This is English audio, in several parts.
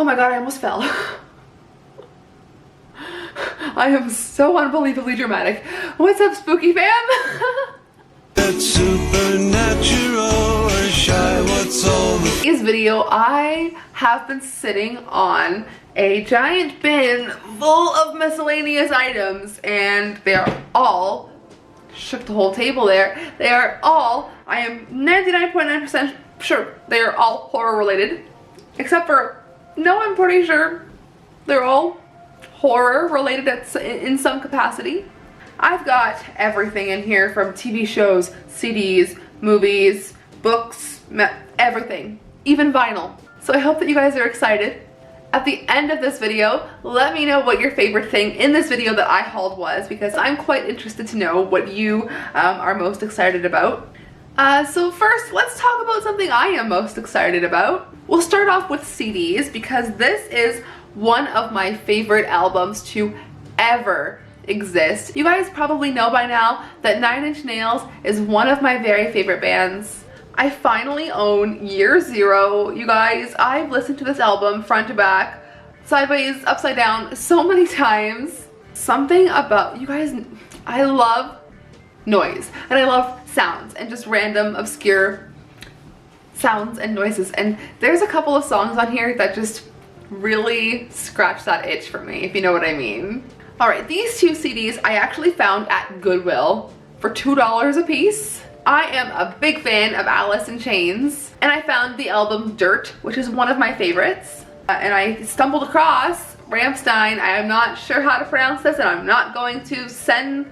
Oh my god, I almost fell. I am so unbelievably dramatic. What's up, spooky fam? That's supernatural, shy, what's all the... In this video, I have been sitting on a giant bin full of miscellaneous items, and they are all, shook the whole table there, they are all, I am 99.9% sure they are all horror related, except for, no, I'm pretty sure they're all horror related in some capacity. I've got everything in here from TV shows, CDs, movies, books, everything, even vinyl. So I hope that you guys are excited. At the end of this video, let me know what your favorite thing in this video that I hauled was, because I'm quite interested to know what you are most excited about. So first, let's talk about something I am most excited about. We'll start off with CDs, because this is one of my favorite albums to ever exist. You guys probably know by now that 9 Inch Nails is one of my very favorite bands. I finally own Year Zero. You guys, I've listened to this album front to back, sideways, upside down so many times. Something about, you guys, I love noise and I love sounds and just random obscure sounds and noises, and there's a couple of songs on here that just really scratch that itch for me, if you know what I mean. Alright, these two CDs I actually found at Goodwill for $2 a piece. I am a big fan of Alice in Chains, and I found the album Dirt, which is one of my favorites. And I stumbled across Rammstein. I am not sure how to pronounce this, and I'm not going to send...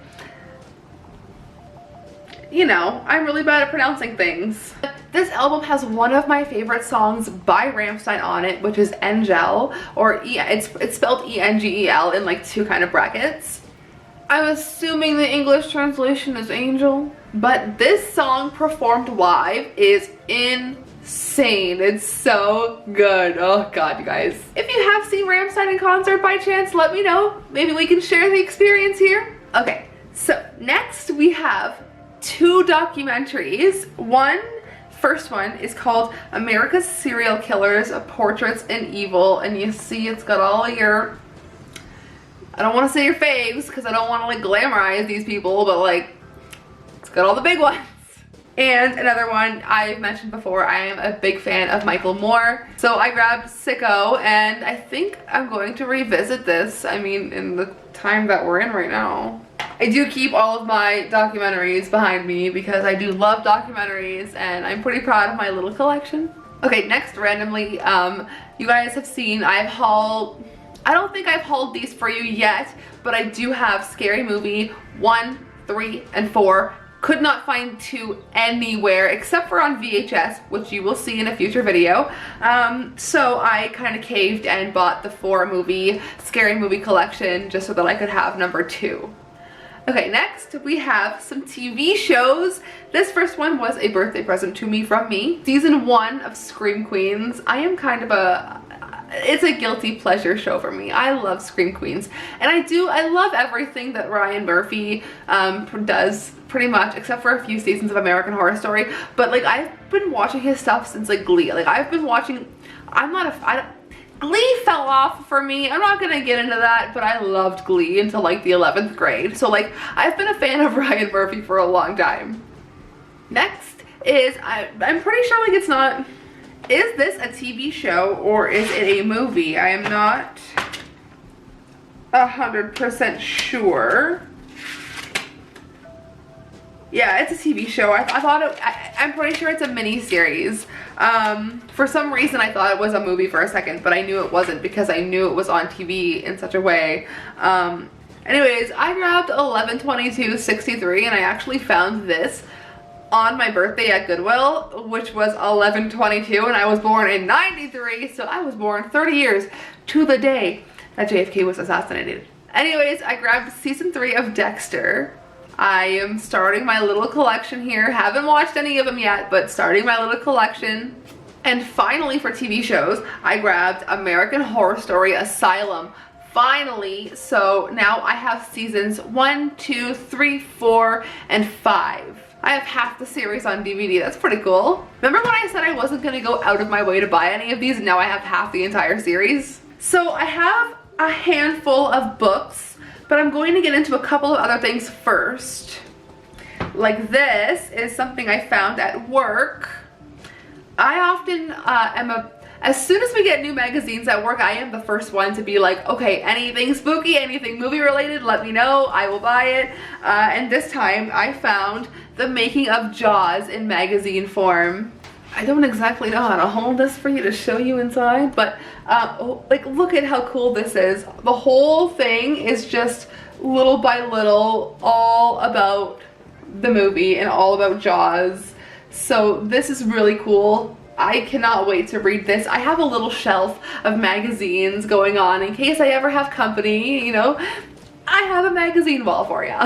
You know, I'm really bad at pronouncing things. This album has one of my favorite songs by Rammstein on it, which is Engel, or it's spelled E-N-G-E-L in like two kind of brackets. I'm assuming the English translation is angel, but this song performed live is insane. It's so good. Oh god, you guys. If you have seen Rammstein in concert by chance, let me know. Maybe we can share the experience here. Okay, so next we have two documentaries. First one is called America's Serial Killers, Portraits in Evil, and you see it's got all of your, I don't want to say your faves because I don't want to like glamorize these people, but like it's got all the big ones. And another one I've mentioned before, I am a big fan of Michael Moore, so I grabbed Sicko, and I think I'm going to revisit this, I mean, in the time that we're in right now. I do keep all of my documentaries behind me because I do love documentaries, and I'm pretty proud of my little collection. Okay, next, randomly, you guys have seen I've hauled, I don't think I've hauled these for you yet, but I do have Scary Movie 1, 3, and 4. Could not find 2 anywhere except for on VHS, which you will see in a future video. So I kind of caved and bought the 4-movie Scary Movie collection just so that I could have number 2. Okay, next we have some TV shows. This first one was a birthday present to me from me. Season 1 of Scream Queens. I am kind of it's a guilty pleasure show for me. I love Scream Queens, and I love everything that Ryan Murphy does pretty much, except for a few seasons of American Horror Story. But like, I've been watching his stuff since like Glee. Like, I've been watching, Glee fell off for me. I'm not gonna get into that, but I loved Glee until like the 11th grade. So like, I've been a fan of Ryan Murphy for a long time. Next is, I'm pretty sure like it's not, is this a TV show or is it a movie? I am not 100% sure. Yeah, it's a TV show. I thought I'm pretty sure it's a mini-series. For some reason I thought it was a movie for a second, but I knew it wasn't because I knew it was on TV in such a way. Anyways, I grabbed 11/22/63, and I actually found this on my birthday at Goodwill, which was 11/22, and I was born in '93, so I was born 30 years to the day that JFK was assassinated. Anyways, I grabbed season 3 of Dexter. I am starting my little collection here. Haven't watched any of them yet, but starting my little collection. And finally, for TV shows, I grabbed American Horror Story Asylum. Finally, so now I have seasons 1, 2, 3, 4, and 5. I have half the series on DVD. That's pretty cool. Remember when I said I wasn't gonna go out of my way to buy any of these, and now I have half the entire series? So I have a handful of books, but I'm going to get into a couple of other things first. Like this is something I found at work. I often as soon as we get new magazines at work, I am the first one to be like, okay, anything spooky, anything movie related, let me know, I will buy it. And this time I found The Making of Jaws in magazine form. I don't exactly know how to hold this for you to show you inside, but like, look at how cool this is. The whole thing is just little by little all about the movie and all about Jaws. So this is really cool. I cannot wait to read this. I have a little shelf of magazines going on in case I ever have company, you know. I have a magazine wall for you.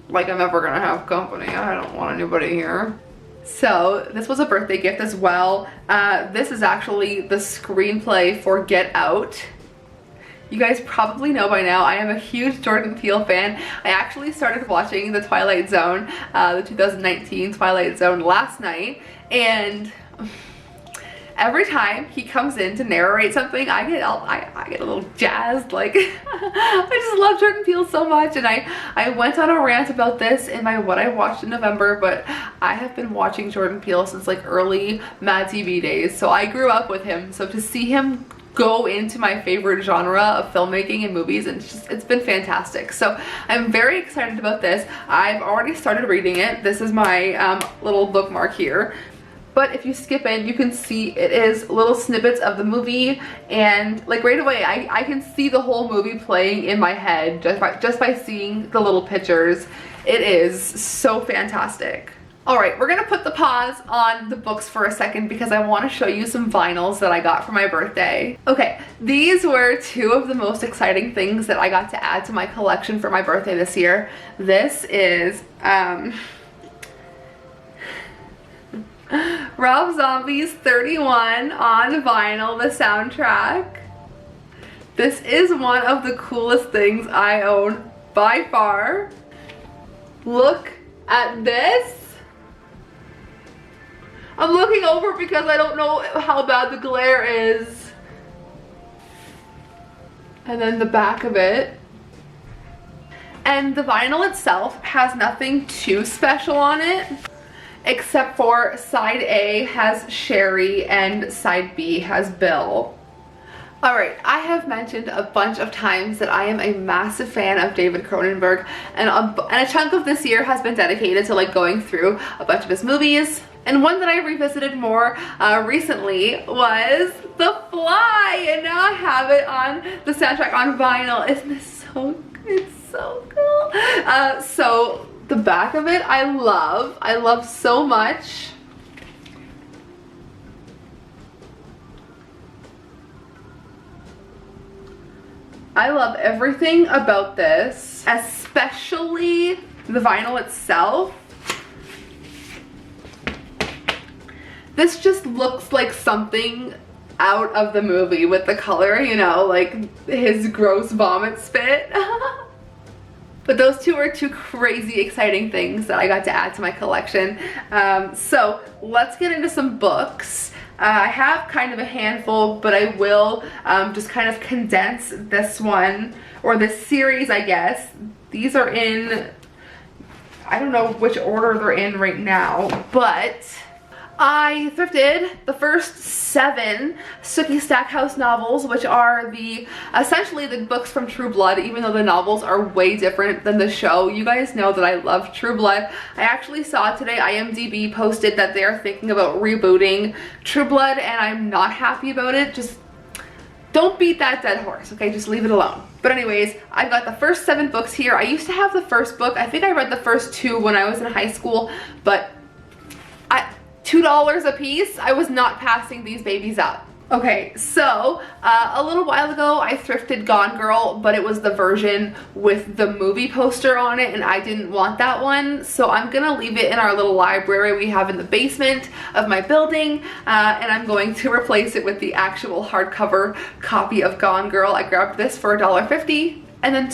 Like I'm ever gonna have company. I don't want anybody here. So this was a birthday gift as well. This is actually the screenplay for Get Out. You guys probably know by now I am a huge Jordan Peele fan. I actually started watching the Twilight Zone, the 2019 Twilight Zone last night, and every time he comes in to narrate something, I get a little jazzed. Like I just love Jordan Peele so much, and I went on a rant about this in my What I Watched in November, but I have been watching Jordan Peele since like early Mad TV days, so I grew up with him. So to see him go into my favorite genre of filmmaking and movies, and it's been fantastic. So I'm very excited about this. I've already started reading it. This is my little bookmark here. But if you skip in, you can see it is little snippets of the movie, and like right away I can see the whole movie playing in my head just by seeing the little pictures. It is so fantastic. Alright, we're gonna put the pause on the books for a second because I want to show you some vinyls that I got for my birthday. Okay, these were two of the most exciting things that I got to add to my collection for my birthday this year. This is Rob Zombie's 31 on vinyl, the soundtrack. This is one of the coolest things I own by far. Look at this. I'm looking over because I don't know how bad the glare is. And then the back of it. And the vinyl itself has nothing too special on it, except for side A has Sherry and side B has Bill. Alright, I have mentioned a bunch of times that I am a massive fan of David Cronenberg, and a chunk of this year has been dedicated to like going through a bunch of his movies. And one that I revisited more recently was The Fly, and now I have it on the soundtrack on vinyl. Isn't this so good? It's so cool. So the back of it I love so much. I love everything about this, especially the vinyl itself. This just looks like something out of the movie with the color, you know, like his gross vomit spit. But those two are two crazy exciting things that I got to add to my collection. So let's get into some books. I have kind of a handful, but I will just kind of condense this one, or this series, I guess. These are in, I don't know which order they're in right now, but I thrifted the first 7 Sookie Stackhouse novels, which are essentially the books from True Blood, even though the novels are way different than the show. You guys know that I love True Blood. I actually saw today IMDb posted that they're thinking about rebooting True Blood, and I'm not happy about it. Just don't beat that dead horse, okay? Just leave it alone. But anyways, I've got the first 7 books here. I used to have the first book. I think I read the first 2 when I was in high school, but $2 a piece, I was not passing these babies up. Okay, so a little while ago I thrifted Gone Girl, but it was the version with the movie poster on it, and I didn't want that one, so I'm gonna leave it in our little library we have in the basement of my building, and I'm going to replace it with the actual hardcover copy of Gone Girl. I grabbed this for $1.50. And then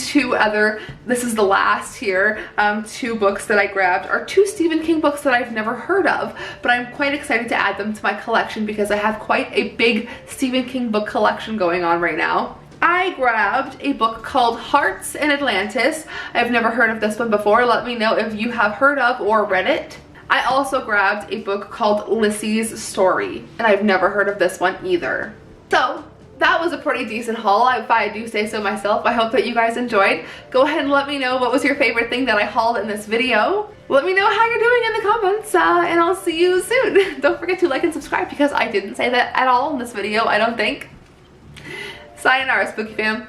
this is the last here, 2 books that I grabbed are 2 Stephen King books that I've never heard of, but I'm quite excited to add them to my collection because I have quite a big Stephen King book collection going on right now. I grabbed a book called Hearts in Atlantis. I've never heard of this one before. Let me know if you have heard of or read it. I also grabbed a book called Lissy's Story, and I've never heard of this one either. So that was a pretty decent haul, if I do say so myself. I hope that you guys enjoyed. Go ahead and let me know what was your favorite thing that I hauled in this video. Let me know how you're doing in the comments, and I'll see you soon. Don't forget to like and subscribe because I didn't say that at all in this video, I don't think. Sayonara, Spooky fam.